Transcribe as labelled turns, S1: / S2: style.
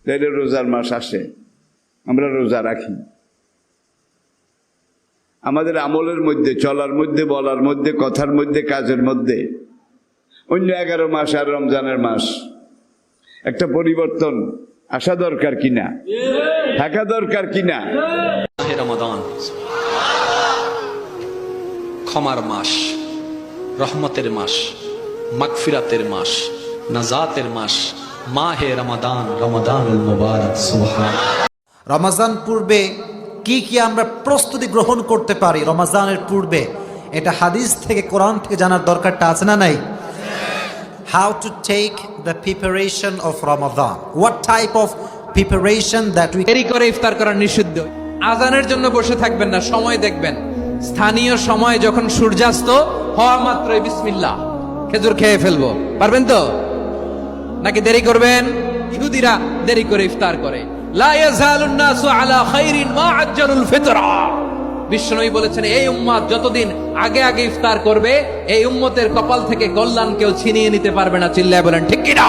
S1: তাইলে রোজার মাস আসে, আমরা রোজা রাখি। আমাদের আমলের মধ্যে, চলার মধ্যে, বলার মধ্যে, কথার মধ্যে, কাজের মধ্যে অন্য 11 মাস আর রমজানের মাস একটা পরিবর্তন আসা দরকার কিনা, থাকা দরকার কিনা?
S2: রমাদান ক্ষমার মাস, রহমতের মাস, মাগফিরাতের মাস, নাজাতের মাস, মাহে রমাদান, রমাদানুল মুবারক। সুবহানাল্লাহ।
S3: রমজান পূর্বে কি কি আমরা প্রস্তুতি গ্রহণ করতে পারি রমজানের পূর্বে, এটা হাদিস থেকে, কোরআন থেকে জানার দরকারটা আছে না নাই? How to take the preparation of Ramadan, what type of preparation that we
S4: দেরি করে ইফতার করা নিষিদ্ধ। আজানের জন্য বসে থাকবেন না, সময় দেখবেন। স্থানীয় সময় যখন সূর্যাস্ত হওয়া মাত্রই বিসমিল্লাহ, খেজুর খেয়ে ফেলবো, পারবেন তো? নাকি দেরি করবেন? ইহুদিরা দেরি করে ইফতার করে। লা ইয়াজালুন নাসু আলা খাইরিন মা আজ্জালুল ফিতরা। বিশ্বনবী বলেছেন, এই উম্মত যতদিন আগে আগে ইফতার করবে, এই উম্মতের কপাল থেকে কল্যাণ কেউ ছিনিয়ে নিতে পারবে না। চিল্লায় বলেন ঠিক কিনা?